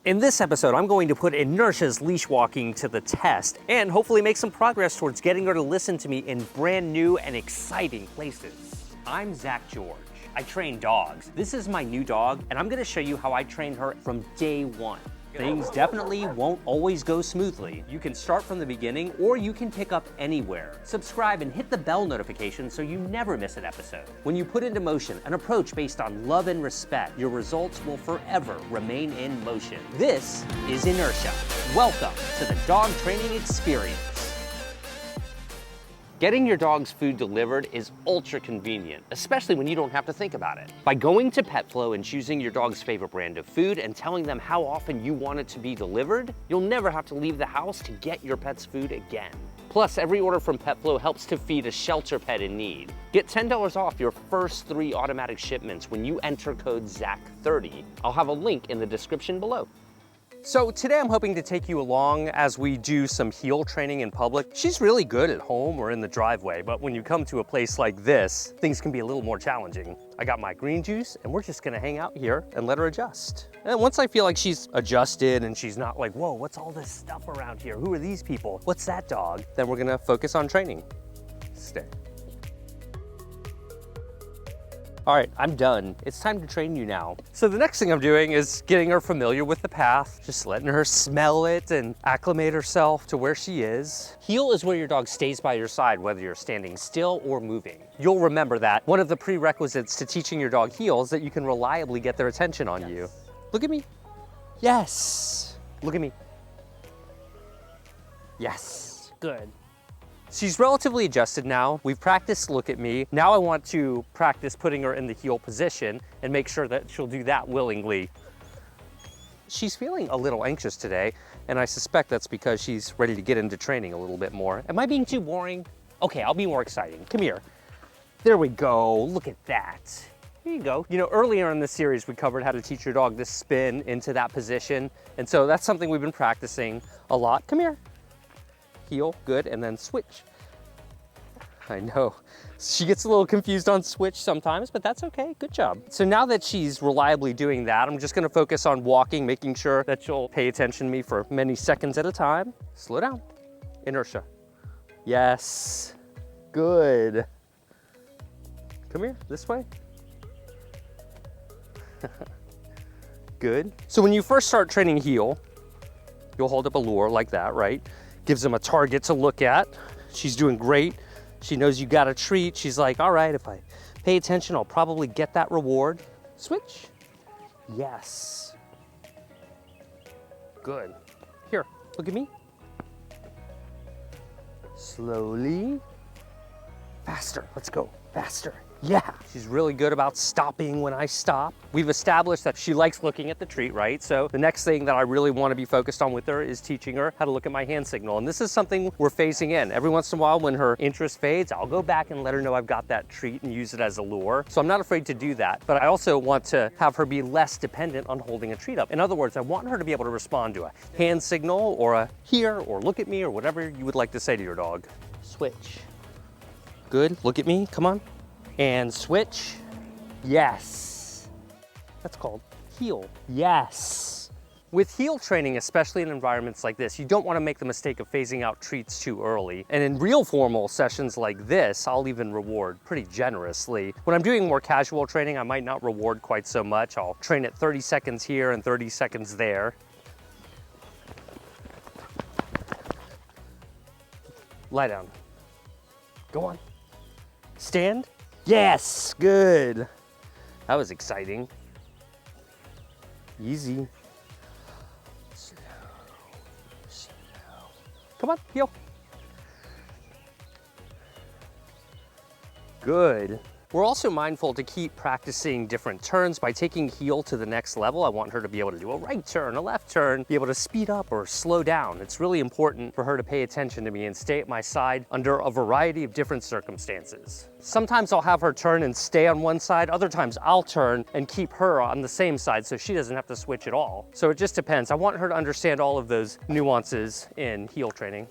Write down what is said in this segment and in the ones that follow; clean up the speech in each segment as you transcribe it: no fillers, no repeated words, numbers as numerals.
In this episode, I'm going to put Inertia's leash walking to the test and hopefully make some progress towards getting her to listen to me in brand new and exciting places. I'm Zach George. I train dogs. This is my new dog, and I'm gonna show you how I train her from day one. Things definitely won't always go smoothly. You can start from the beginning, or you can pick up anywhere. Subscribe and hit the bell notification so you never miss an episode. When you put into motion an approach based on love and respect, your results will forever remain in motion. This is Inertia. Welcome to the dog training experience. Getting your dog's food delivered is ultra convenient, especially when you don't have to think about it. By going to PetFlow and choosing your dog's favorite brand of food and telling them how often you want it to be delivered, you'll never have to leave the house to get your pet's food again. Plus, every order from PetFlow helps to feed a shelter pet in need. Get $10 off your first 3 automatic shipments when you enter code ZAC30. I'll have a link in the description below. So today I'm hoping to take you along as we do some heel training in public. She's really good at home or in the driveway, but when you come to a place like this, things can be a little more challenging. I got my green juice and we're just gonna hang out here and let her adjust. And once I feel like she's adjusted and she's not like, whoa, what's all this stuff around here? Who are these people? What's that dog? Then we're gonna focus on training. Stay. All right, I'm done. It's time to train you now. So the next thing I'm doing is getting her familiar with the path, just letting her smell it and acclimate herself to where she is. Heel is where your dog stays by your side, whether you're standing still or moving. You'll remember that one of the prerequisites to teaching your dog heel is that you can reliably get their attention on you. Look at me. Yes. Look at me. Yes. Good. She's relatively adjusted now. We've practiced look at me. Now I want to practice putting her in the heel position and make sure that she'll do that willingly. She's feeling a little anxious today, and I suspect that's because she's ready to get into training a little bit more. Am I being too boring? Okay, I'll be more exciting. Come here. There we go. Look at that. Here you go. You know, earlier in the series, we covered how to teach your dog to spin into that position. And so that's something we've been practicing a lot. Come here. Heel, good, and then switch. I know, she gets a little confused on switch sometimes, but that's okay, good job. So now that she's reliably doing that, I'm just gonna focus on walking, making sure that she'll pay attention to me for many seconds at a time. Slow down, inertia. Yes, good. Come here, this way. Good. So when you first start training heel, you'll hold up a lure like that, right? Gives them a target to look at. She's doing great. She knows you got a treat. She's like, all right, if I pay attention, I'll probably get that reward. Switch. Yes. Good. Here, look at me. Slowly. Faster, let's go, faster. Yeah, she's really good about stopping when I stop. We've established that she likes looking at the treat, right? So the next thing that I really want to be focused on with her is teaching her how to look at my hand signal. And this is something we're phasing in. Every once in a while when her interest fades, I'll go back and let her know I've got that treat and use it as a lure. So I'm not afraid to do that, but I also want to have her be less dependent on holding a treat up. In other words, I want her to be able to respond to a hand signal or a here or look at me or whatever you would like to say to your dog. Switch. Good, look at me, come on. And switch, yes. That's called heel, yes. With heel training, especially in environments like this, you don't want to make the mistake of phasing out treats too early. And in real formal sessions like this, I'll even reward pretty generously. When I'm doing more casual training, I might not reward quite so much. I'll train at 30 seconds here and 30 seconds there. Lie down. Go on. Stand. Yes, good. That was exciting. Easy. Slow, slow. Come on, heel. Good. We're also mindful to keep practicing different turns by taking heel to the next level. I want her to be able to do a right turn, a left turn, be able to speed up or slow down. It's really important for her to pay attention to me and stay at my side under a variety of different circumstances. Sometimes I'll have her turn and stay on one side. Other times I'll turn and keep her on the same side so she doesn't have to switch at all. So it just depends. I want her to understand all of those nuances in heel training.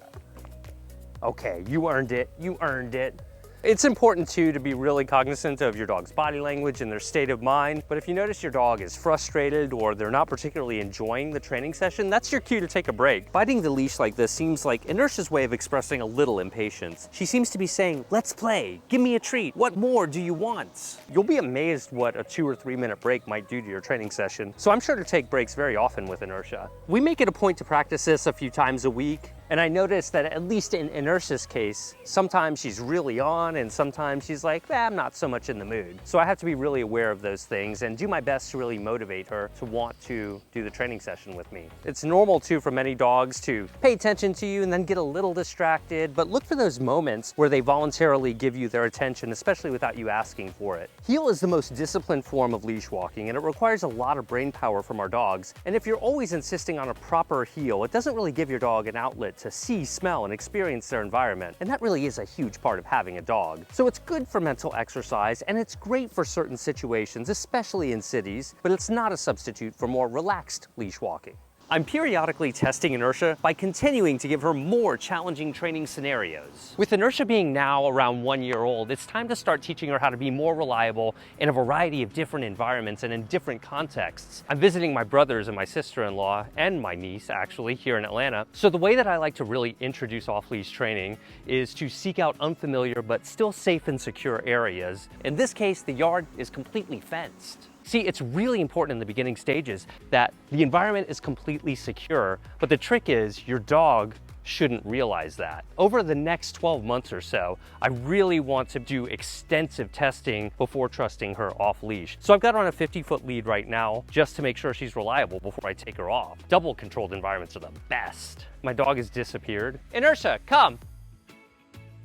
Okay, you earned it, you earned it. It's important too to be really cognizant of your dog's body language and their state of mind. But if you notice your dog is frustrated or they're not particularly enjoying the training session, that's your cue to take a break. Biting the leash like this seems like Inertia's way of expressing a little impatience. She seems to be saying, let's play, give me a treat, what more do you want? You'll be amazed what a 2 or 3 minute break might do to your training session. So I'm sure to take breaks very often with Inertia. We make it a point to practice this a few times a week. And I noticed that at least in Inertia's case, sometimes she's really on and sometimes she's like, I'm not so much in the mood. So I have to be really aware of those things and do my best to really motivate her to want to do the training session with me. It's normal too for many dogs to pay attention to you and then get a little distracted, but look for those moments where they voluntarily give you their attention, especially without you asking for it. Heel is the most disciplined form of leash walking and it requires a lot of brain power from our dogs. And if you're always insisting on a proper heel, it doesn't really give your dog an outlet to see, smell, and experience their environment. And that really is a huge part of having a dog. So it's good for mental exercise and it's great for certain situations, especially in cities, but it's not a substitute for more relaxed leash walking. I'm periodically testing Inertia by continuing to give her more challenging training scenarios. With Inertia being now around 1 year old, it's time to start teaching her how to be more reliable in a variety of different environments and in different contexts. I'm visiting my brothers and my sister-in-law and my niece actually here in Atlanta. So the way that I like to really introduce off-leash training is to seek out unfamiliar but still safe and secure areas. In this case, the yard is completely fenced. See, it's really important in the beginning stages that the environment is completely secure, but the trick is your dog shouldn't realize that. Over the next 12 months or so, I really want to do extensive testing before trusting her off leash. So I've got her on a 50-foot lead right now just to make sure she's reliable before I take her off. Double controlled environments are the best. My dog has disappeared. Inertia, come.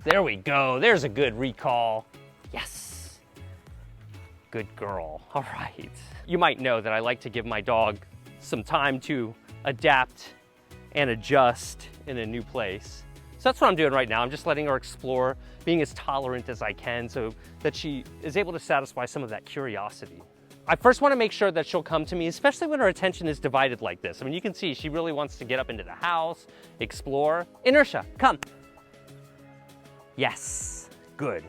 There we go, there's a good recall. Yes. Good girl. All right. You might know that I like to give my dog some time to adapt and adjust in a new place. So that's what I'm doing right now. I'm just letting her explore, being as tolerant as I can so that she is able to satisfy some of that curiosity. I first want to make sure that she'll come to me, especially when her attention is divided like this. I mean, you can see she really wants to get up into the house, explore. Inertia, come. Yes, good.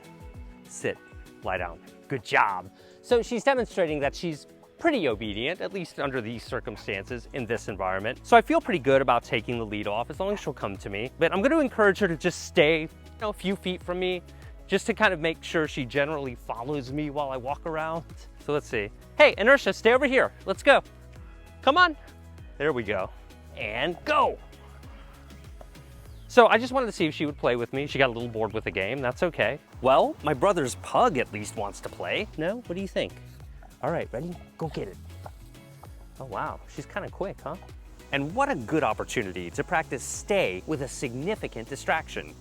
Sit, lie down. Good job. So she's demonstrating that she's pretty obedient, at least under these circumstances in this environment. So I feel pretty good about taking the lead off as long as she'll come to me. But I'm going to encourage her to just stay, a few feet from me, just to kind of make sure she generally follows me while I walk around. So let's see. Hey, Inertia, stay over here. Let's go. Come on. There we go. And go. So I just wanted to see if she would play with me. She got a little bored with the game. That's okay. Well, my brother's pug at least wants to play. No? What do you think? All right, ready? Go get it. Oh, wow. She's kind of quick, huh? And what a good opportunity to practice stay with a significant distraction.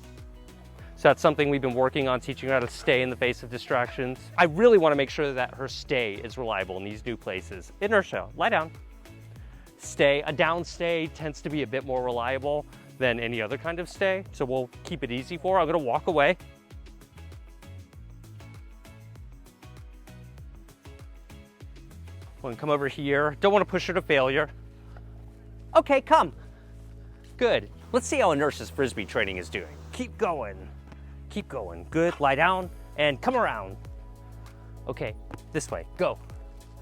So that's something we've been working on, teaching her how to stay in the face of distractions. I really want to make sure that her stay is reliable in these new places. Inertia, lie down. Stay. A down stay tends to be a bit more reliable than any other kind of stay. So we'll keep it easy for her. I'm gonna walk away. I'm gonna come over here. Don't wanna push her to failure. Okay, come. Good. Let's see how Inertia's Frisbee training is doing. Keep going. Keep going. Good, lie down and come around. Okay, this way, go.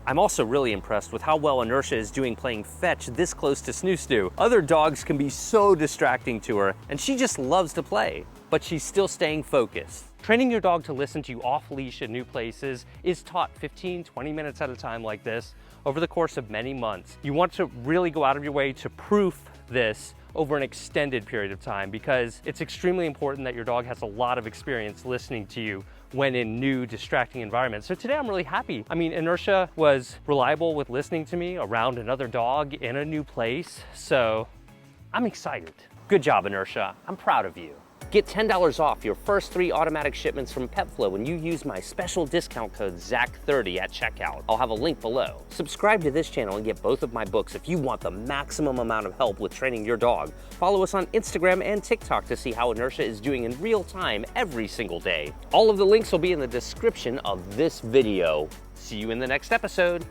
I'm also really impressed with how well Inertia is doing playing fetch this close to Snoo Snoo. Other dogs can be so distracting to her, and she just loves to play, but she's still staying focused. Training your dog to listen to you off leash in new places is taught 15, 20 minutes at a time like this over the course of many months. You want to really go out of your way to proof this over an extended period of time because it's extremely important that your dog has a lot of experience listening to you when in new distracting environments. So today I'm really happy. I mean, Inertia was reliable with listening to me around another dog in a new place. So I'm excited. Good job, Inertia. I'm proud of you. Get $10 off your first 3 automatic shipments from PetFlow when you use my special discount code ZACH30 at checkout. I'll have a link below. Subscribe to this channel and get both of my books if you want the maximum amount of help with training your dog. Follow us on Instagram and TikTok to see how Inertia is doing in real time every single day. All of the links will be in the description of this video. See you in the next episode.